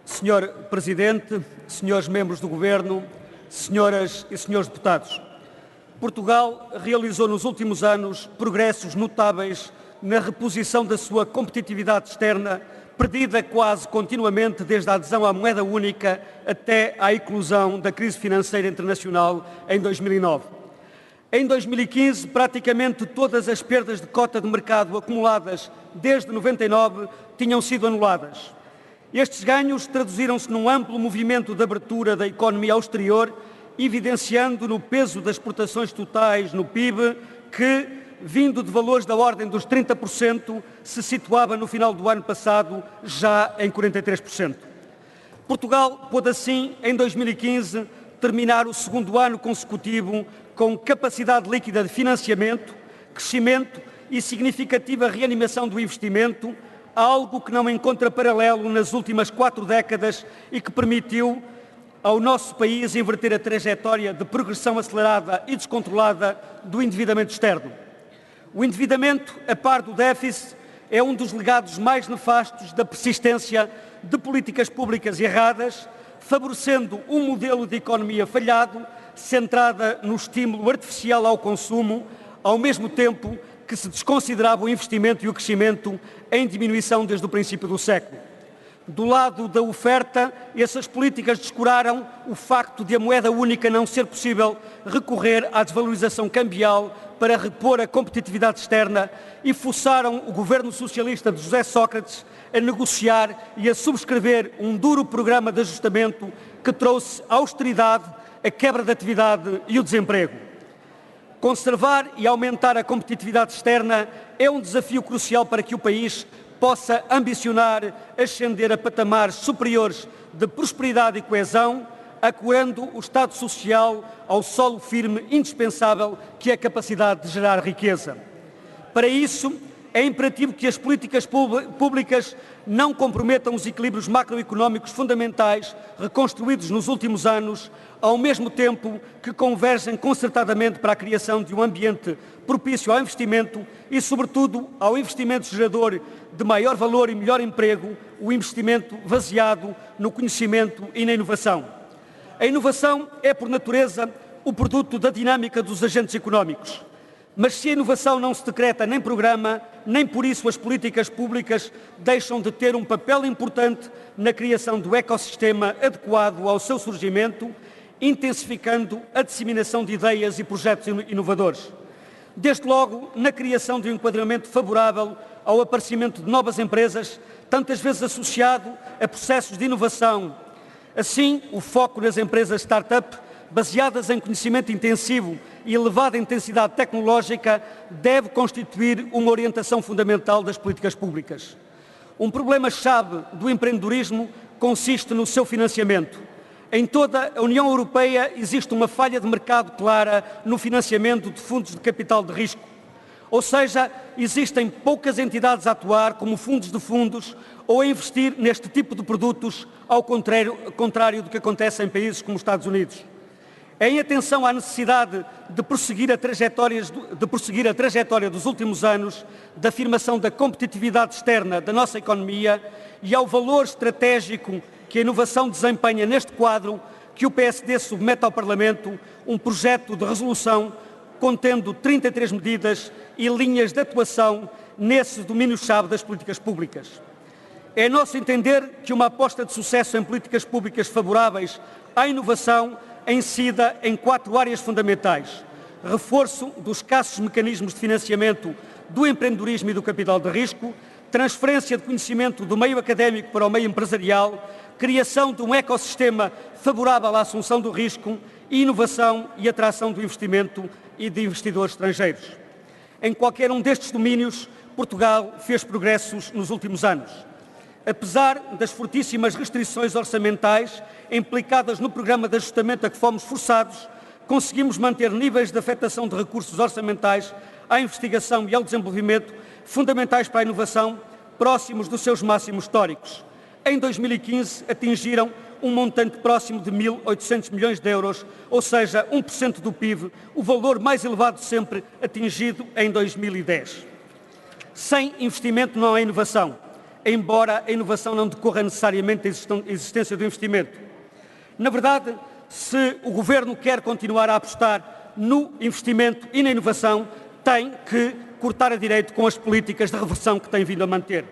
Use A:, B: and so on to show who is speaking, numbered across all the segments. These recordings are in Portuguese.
A: Senhor Presidente, senhores membros do Governo, senhoras e senhores deputados, Portugal realizou nos últimos anos progressos notáveis na reposição da sua competitividade externa, perdida quase continuamente desde a adesão à moeda única até à eclosão da crise financeira internacional em 2009. Em 2015, praticamente todas as perdas de cota de mercado acumuladas desde 99 tinham sido anuladas. Estes ganhos traduziram-se num amplo movimento de abertura da economia ao exterior, evidenciando no peso das exportações totais no PIB que, vindo de valores da ordem dos 30%, se situava no final do ano passado já em 43%. Portugal pôde assim, em 2015, terminar o segundo ano consecutivo com capacidade líquida de financiamento, crescimento e significativa reanimação do investimento, algo que não encontra paralelo nas últimas 4 décadas e que permitiu ao nosso país inverter a trajetória de progressão acelerada e descontrolada do endividamento externo. O endividamento, a par do déficit, é um dos legados mais nefastos da persistência de políticas públicas erradas, favorecendo um modelo de economia falhado, centrada no estímulo artificial ao consumo, ao mesmo tempo que se desconsiderava o investimento e o crescimento em diminuição desde o princípio do século. Do lado da oferta, essas políticas descuraram o facto de a moeda única não ser possível recorrer à desvalorização cambial para repor a competitividade externa e forçaram o governo socialista de José Sócrates a negociar e a subscrever um duro programa de ajustamento que trouxe a austeridade, a quebra da atividade e o desemprego. Conservar e aumentar a competitividade externa é um desafio crucial para que o país possa ambicionar ascender a patamares superiores de prosperidade e coesão, acuando o Estado Social ao solo firme indispensável que é a capacidade de gerar riqueza. Para isso, é imperativo que as políticas públicas não comprometam os equilíbrios macroeconómicos fundamentais reconstruídos nos últimos anos, ao mesmo tempo que convergem concertadamente para a criação de um ambiente propício ao investimento e, sobretudo, ao investimento gerador de maior valor e melhor emprego, o investimento baseado no conhecimento e na inovação. A inovação é, por natureza, o produto da dinâmica dos agentes económicos. Mas se a inovação não se decreta nem programa, nem por isso as políticas públicas deixam de ter um papel importante na criação do ecossistema adequado ao seu surgimento, intensificando a disseminação de ideias e projetos inovadores. Desde logo, na criação de um enquadramento favorável ao aparecimento de novas empresas, tantas vezes associado a processos de inovação. Assim, o foco nas empresas start-up, baseadas em conhecimento intensivo e elevada intensidade tecnológica, deve constituir uma orientação fundamental das políticas públicas. Um problema-chave do empreendedorismo consiste no seu financiamento. Em toda a União Europeia existe uma falha de mercado clara no financiamento de fundos de capital de risco. Ou seja, existem poucas entidades a atuar como fundos de fundos ou a investir neste tipo de produtos, ao contrário do que acontece em países como os Estados Unidos. Em atenção à necessidade de prosseguir a trajetória dos últimos anos da afirmação da competitividade externa da nossa economia e ao valor estratégico que a inovação desempenha neste quadro, que o PSD submete ao Parlamento um projeto de resolução contendo 33 medidas e linhas de atuação nesse domínio-chave das políticas públicas. É nosso entender que uma aposta de sucesso em políticas públicas favoráveis à inovação incida em 4 áreas fundamentais: reforço dos escassos mecanismos de financiamento do empreendedorismo e do capital de risco, transferência de conhecimento do meio académico para o meio empresarial, criação de um ecossistema favorável à assunção do risco e inovação e atração do investimento e de investidores estrangeiros. Em qualquer um destes domínios, Portugal fez progressos nos últimos anos. Apesar das fortíssimas restrições orçamentais implicadas no programa de ajustamento a que fomos forçados, conseguimos manter níveis de afetação de recursos orçamentais à investigação e ao desenvolvimento fundamentais para a inovação próximos dos seus máximos históricos. Em 2015, atingiram um montante próximo de 1.800 milhões de euros, ou seja, 1% do PIB, o valor mais elevado sempre atingido em 2010. Sem investimento não há inovação. embora a inovação não decorra necessariamente da existência do investimento. Na verdade, se o Governo quer continuar a apostar no investimento e na inovação, tem que cortar a direito com as políticas de reversão que tem vindo a manter.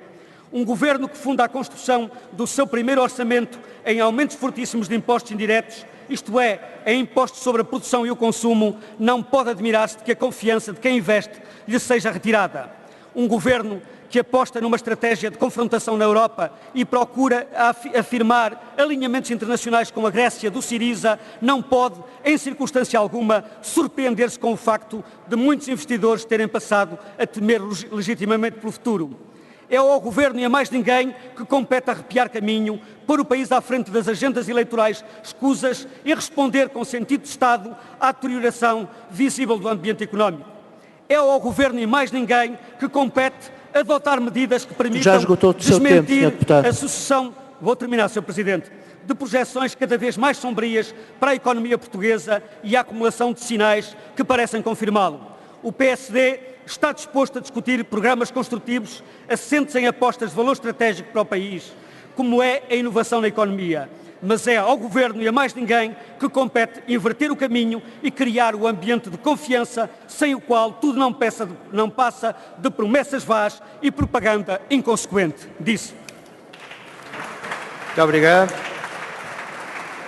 A: Um Governo que funda a construção do seu primeiro orçamento em aumentos fortíssimos de impostos indiretos, isto é, em impostos sobre a produção e o consumo, não pode admirar-se de que a confiança de quem investe lhe seja retirada. Um Governo que aposta numa estratégia de confrontação na Europa e procura afirmar alinhamentos internacionais com a Grécia do Syriza, não pode, em circunstância alguma, surpreender-se com o facto de muitos investidores terem passado a temer legitimamente pelo futuro. É ao Governo e a mais ninguém que compete arrepiar caminho, pôr o país à frente das agendas eleitorais escusas e responder com sentido de Estado à deterioração visível do ambiente económico. É ao Governo e mais ninguém que compete adotar medidas que permitam desmentir a sucessão, vou terminar, Sr. Presidente, de projeções cada vez mais sombrias para a economia portuguesa e a acumulação de sinais que parecem confirmá-lo. O PSD está disposto a discutir programas construtivos assentes em apostas de valor estratégico para o país, como é a inovação na economia. Mas é ao Governo e a mais ninguém que compete inverter o caminho e criar o ambiente de confiança sem o qual tudo não passa de promessas vãs e propaganda inconsequente. Disse.
B: Muito obrigado.